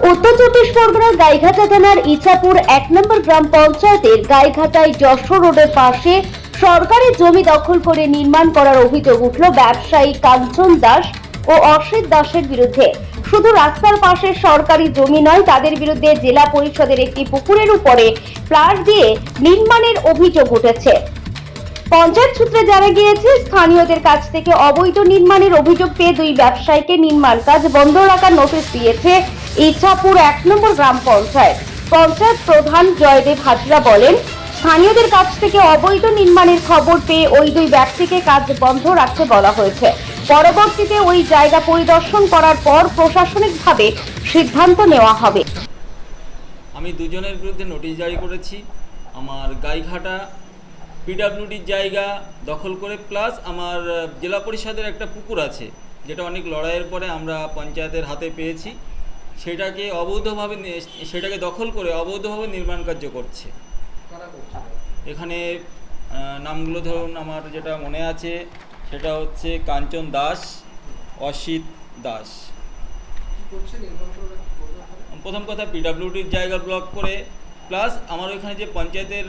উত্তর চব্বিশ পরগনার গাইঘাটা থানার ইছাপুর 1 নম্বর গ্রাম পঞ্চায়েতের গাইঘাটায় যশোর রোডের পাশে সরকারি জমি দখল করে নির্মাণ করার অভিযোগ উঠল ব্যবসায়ী কাঞ্চন দাস ও অসিত দাসের বিরুদ্ধে। শুধু রাস্তার পাশে সরকারি জমি নয়, তাদের বিরুদ্ধে জেলা পরিষদের একটি পুকুরের উপরে প্লাস দিয়ে নির্মাণের অভিযোগ উঠেছে। পঞ্চায়েত সূত্রে জানা গিয়েছে, স্থানীয়দের কাছ থেকে অবৈধ নির্মাণের অভিযোগ পেয়ে দুই ব্যবসায়ীকে নির্মাণ কাজ বন্ধ রাখার নোটিশ দিয়েছে ইছাপুর 1 নম্বর গ্রাম পঞ্চায়েত। পঞ্চায়েত প্রধান জয়দেব হাজরা বলেন, স্থানীয়দের কাছ থেকে অবৈধ নির্মাণের খবর পেয়ে ওই দুই ব্যক্তিকে কাজ বন্ধ রাখতে বলা হয়েছে। পরবর্তীতে ওই জায়গা পরিদর্শন করার পর প্রশাসনিকভাবে সিদ্ধান্ত নেওয়া হবে। আমি দুজনের বিরুদ্ধে নোটিশ জারি করেছি। আমার গাইঘাটা পিডব্লিউডির জায়গা দখল করে প্লাস আমার জেলা পরিষদের একটা পুকুর আছে, যেটা অনেক লড়াইয়ের পরে আমরা পঞ্চায়েতের হাতে পেয়েছি, সেটাকে দখল করে অবৈধভাবে নির্মাণ কার্য করছে। এখানে নামগুলো ধরুন, আমার যেটা মনে আছে সেটা হচ্ছে কাঞ্চন দাস, অসিত দাস। প্রথম কথা, পিডব্লিউডির জায়গা ব্লক করে প্লাস আমার ওইখানে যে পঞ্চায়েতের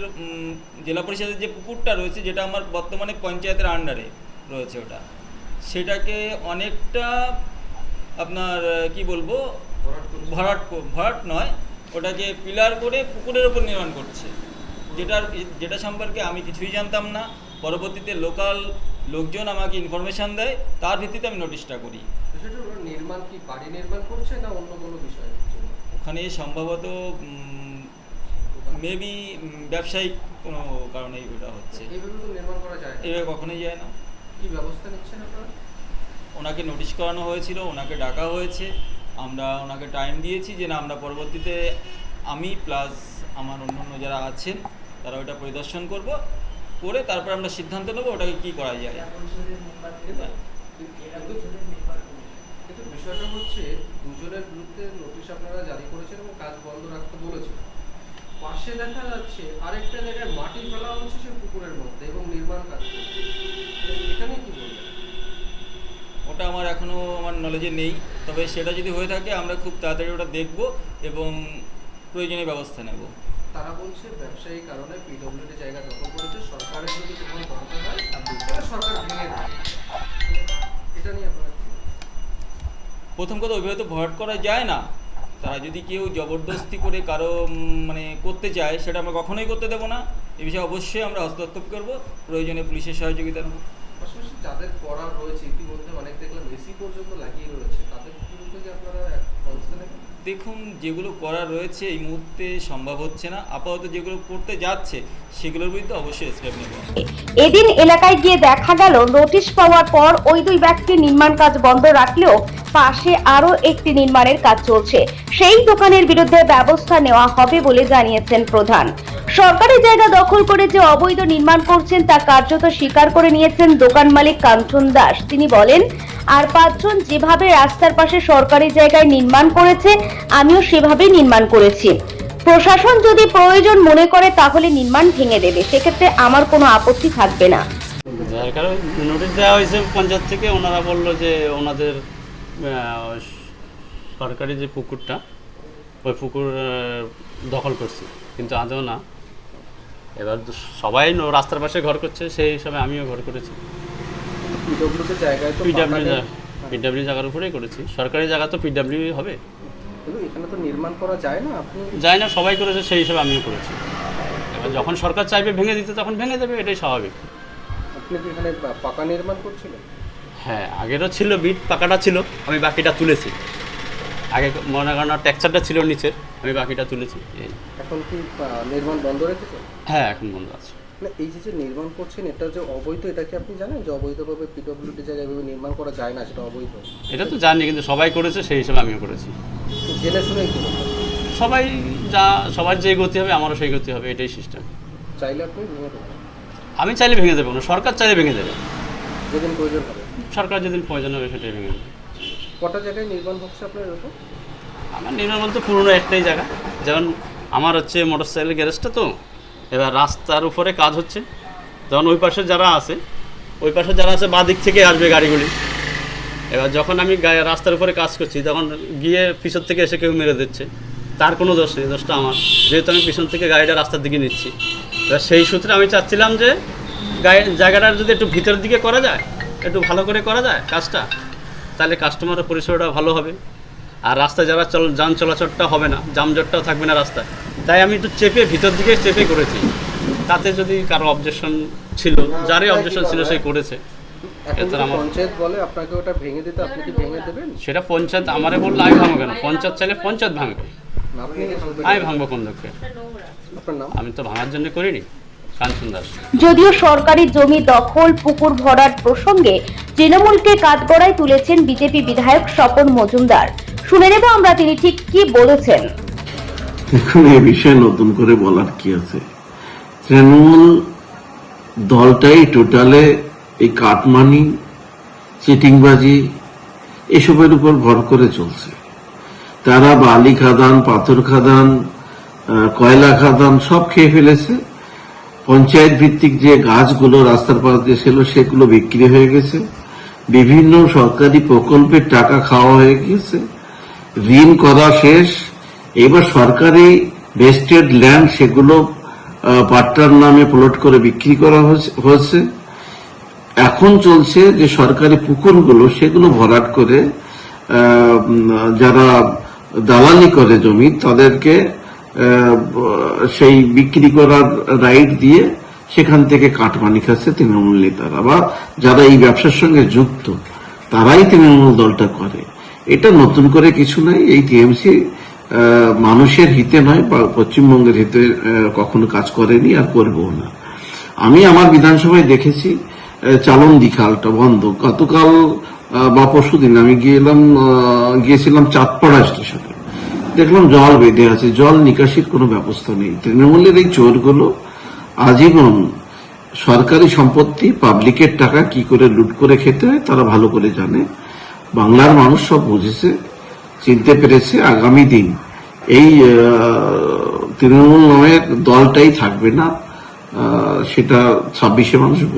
জেলা পরিষদের যে পুকুরটা রয়েছে, যেটা আমার বর্তমানে পঞ্চায়েতের আন্ডারে রয়েছে, ওটা সেটাকে অনেকটা আপনার কি বলবো, ভরাট নয়, ওটাকে পিলার করে পুকুরের ওপর নির্মাণ করছে, যেটা সম্পর্কে আমি কিছুই জানতাম না। পরবর্তীতে লোকাল লোকজন আমাকে ইনফরমেশান দেয়, তার ভিত্তিতে আমি নোটিশটা করি। নির্মাণ কি বাড়ি নির্মাণ করছে না অন্য কোনো বিষয়? ওখানে সম্ভবত মেবি ব্যবসায়িক কোনো কারণেই ওটা হচ্ছে। এইভাবে তো নির্মাণ করা যায় না, এভাবে কখনোই যায় না। কি ব্যবস্থা নিচ্ছেন আপনারা? ওনাকে নোটিশ করানো হয়েছিল, ওনাকে ডাকা হয়েছে, আমরা ওনাকে টাইম দিয়েছি যে না, আমরা পরবর্তীতে আমি প্লাস আমার অন্যান্য যারা আছেন তারা ওটা পরিদর্শন করে তারপর আমরা সিদ্ধান্ত নেবো ওটাকে কী করা যায়। কিন্তু বিষয়টা হচ্ছে, দুজনের বিরুদ্ধে নোটিশ আপনারা জারি করেছেন এবং কাজ বন্ধ রাখতে বলেছেন। পাশে দেখা যাচ্ছে আরেকটা জায়গায় মাটি ফেলা হচ্ছে সে পুকুরের মধ্যে এবং নির্মাণ কাজ করছে, এখানে কি বলবেন? ওটা আমার নলেজে নেই, তবে সেটা যদি হয়ে থাকে আমরা খুব তাড়াতাড়ি ওটা দেখব এবং প্রয়োজনীয় ব্যবস্থা নেব। তারা বলছে ব্যবসায়ী কারণে পিডব্লিউডি জায়গা দখল করেছে, সরকারের যদি কোনো দরকার হয় তাহলে সরকার ভেঙে দেয়। এটা নিয়ে আপনারা প্রথম কথা, ওইভাবে তো ভরাট করা যায় না। তারা যদি কেউ জবরদস্তি করে কারো করতে চায়, সেটা আমরা কখনোই করতে দেবো না। এ বিষয়ে অবশ্যই আমরা হস্তক্ষেপ করব, প্রয়োজনে পুলিশের সহযোগিতা নেব। পাশাপাশি যাদের করা রয়েছে ইতিমধ্যে অনেক দেখলাম এসি পর্যন্ত লাগিয়ে রয়েছে, তাদের বিরুদ্ধে যে আপনারা ব্যবস্থা নেবেন? দেখুন, যেগুলো করা রয়েছে এই মুহূর্তে সম্ভব হচ্ছে না, আপাতত যেগুলো করতে যাচ্ছে সেগুলোর বিরুদ্ধে অবশ্যই স্টেপ নেব। এদিন এলাকায় গিয়ে দেখা গেল, নোটিশ পাওয়ার পর ওই দুই ব্যক্তি নির্মাণ কাজ বন্ধ রাখলেও পাশে আরো একটি নির্মাণের কাজ চলছে। সেই দোকানের বিরুদ্ধে ব্যবস্থা নেওয়া হবে বলে জানিয়েছেন প্রধান। সরকারি জায়গা দখল করে যে অবৈধ নির্মাণ করছেন তা কার্যত স্বীকার করে নিয়েছেন দোকান মালিক কাঞ্চন দাস। তিনি বলেন, আর 5 জন যেভাবে রাস্তার পাশে সরকারি জায়গায় নির্মাণ করেছে, আমিও সেভাবেই নির্মাণ করেছি। প্রশাসন যদি প্রয়োজন মনে করে তাহলে নির্মাণ ভেঙে দেবে, সেক্ষেত্রে আমার কোনো আপত্তি থাকবে না। যার কারণে নোটিশ দেওয়া হয়েছে পঞ্চায়েত থেকে, ওনারা বললো যে ওনাদের সরকারি যে পুকুরটা, ওই পুকুর দখল করছে, কিন্তু আদৌ না। এবার সবাই রাস্তার পাশে ঘর করছে, সেই হিসাবে আমিও ঘর করেছি। পিডব্লিউ জায়গার উপরেই করেছি, সরকারি জায়গা তো পিডব্লিউ হবে, এখানে তো নির্মাণ করা যায় না। আপনি যায় না, সবাই করেছে, সেই হিসাবে আমিও করেছি। এবার যখন সরকার চাইবে ভেঙে দিতে, তখন ভেঙে দেবে, এটাই স্বাভাবিক। আপনি কি এখানে পাকা নির্মাণ করছিলেন? হ্যাঁ, আগেরও ছিল, বিট পাকাটা ছিল, আমি বাকিটা তুলেছি। আগে মনে করেন টেক্সচারটা ছিল নিচের, আমি বাকিটা তুলেছি। এখন কি নির্মাণ বন্ধ রেখেছেন? হ্যাঁ, এখন বন্ধ আছে। না, এই যে নির্মাণ করছেন এটা যে অবৈধ, এটা কি আপনি জানেন যে অবৈধভাবে পিডব্লিউডি জায়গায় এভাবে নির্মাণ করা যায় না, সেটা অবৈধ? এটা তো জানি, কিন্তু সবাই করেছে, সেই হিসাবে আমিও করেছি। জেনে শুনে কি সবার যে গতি হবে আমারও সেই গতি হবে, এটাই সিস্টেম। চাইলে আপনি ভেঙে দেবেন? আমি চাইলে ভেঙে দেবো না, সরকার চাইলে ভেঙে দেবে, যেদিন প্রয়োজন হবে। সরকার যেদিন প্রয়োজন হবে সেটাই ভেঙে দেবে। কটা জায়গায় নির্মাণ হচ্ছে আপনার এরকম? আমার নির্মাণ বলতে পুরোনো একটাই জায়গা, যেমন আমার হচ্ছে মোটরসাইকেল গ্যারেজটা, তো এবার রাস্তার উপরে কাজ হচ্ছে, যেমন ওই পাশে যারা আছে বাঁ দিক থেকে আসবে গাড়িগুলি, এবার যখন আমি রাস্তার উপরে কাজ করছি তখন গিয়ে পিছন থেকে এসে কেউ মেরে দিচ্ছে, তার কোনো দোষ নেই, দোষটা আমার, যেহেতু আমি পিছন থেকে গাড়িটা রাস্তার দিকে নিচ্ছি। এবার সেই সূত্রে আমি চাচ্ছিলাম যে জায়গাটা যদি একটু ভিতরের দিকে করা যায়, একটু ভালো করে করা যায় কাজটা, তাহলে কাস্টমারের পরিষেবাটা ভালো হবে, আর রাস্তায় যারা যান চলাচলটা হবে না, যানজটটাও থাকবে না রাস্তায়। তাই আমি একটু ভিতর দিকে চেপে করেছি, তাতে যদি কারো অবজেকশন ছিল, যারই অবজেকশন ছিল সেই করেছে। এখন যদি পঞ্চায়েত বলে আপনাকে ওটা ভেঙে দিতে, আপনি কি ভেঙে দেবেন? সেটা পঞ্চায়েত আমারে বললে আমি ভাঙবো কেন? পঞ্চায়েত চাইলে পঞ্চায়েত ভাঙবে, আপনি কি ভাঙবেন? আমি ভাঙবো কোন লোককে? আপনার নাম? আমি তো ভাঙার জন্য করিনি। কাঞ্চন দাস। যদিও সরকারি জমি দখল, পুকুর ভরাট প্রসঙ্গে তৃণমূলকে কাঠগড়ায় তুলেছেন বিজেপি বিধায়ক স্বপন মজুমদার। শুনে নেব আমরা তিনি ঠিক কি বলেছেন। এখন এই বিষয়ে নতুন করে বলার কি আছে? তৃণমূল দলটাই টোটালে এই কাটমানি, চিটিংবাজি এসবের উপর ভর করে চলছে। তারা বালি খাদান, পাথর খাদান, কয়লা খাদান সব খেয়ে ফেলেছে। পঞ্চায়েত ভিত্তিক যে গাছগুলো রাস্তার পাশ দিয়ে ছিল সেগুলো বিক্রি হয়ে গেছে। বিভিন্ন সরকারি প্রকল্পের টাকা খাওয়া হয়ে গেছে, ঋণ করা শেষ। এবার সরকারি ভেস্টেড ল্যান্ড সেগুলো পাট্টার নামে প্লট করে বিক্রি করা হয়েছে। এখন চলছে যে সরকারি পুকুরগুলো সেগুলো ভরাট করে যারা দালালি করে জমি তাদেরকে সেই বিক্রি করার রাইট দিয়ে সেখান থেকে কাটমানি খাচ্ছে তৃণমূল নেতারা, বা যারা এই ব্যবসার সঙ্গে যুক্ত তারাই তৃণমূল দলটা করে। এটা নতুন করে কিছু নাই। এই টিএমসি মানুষের হিতে নয় বা পশ্চিমবঙ্গের হিতে কখনো কাজ করেনি আর করবেও না। আমি আমার বিধানসভায় দেখেছি চালন দিখালটা বন্ধ। গতকাল বা পরশুদিন আমি গিয়েছিলাম চাঁদপাড়া স্টেশনে, দেখলাম জল বেঁধে আছে, জল নিকাশির কোনো ব্যবস্থা নেই। তৃণমূলের এই চোরগুলো আজীবন সরকারি সম্পত্তি, পাবলিকের টাকা কি করে লুট করে খেতে হয় তারা ভালো করে জানে। বাংলার মানুষ সব বুঝেছে, চিনতে পেরেছে। আগামী দিন এই তৃণমূল নামের দলটাই থাকবে না, সেটা 26শে মানুষ বুঝে।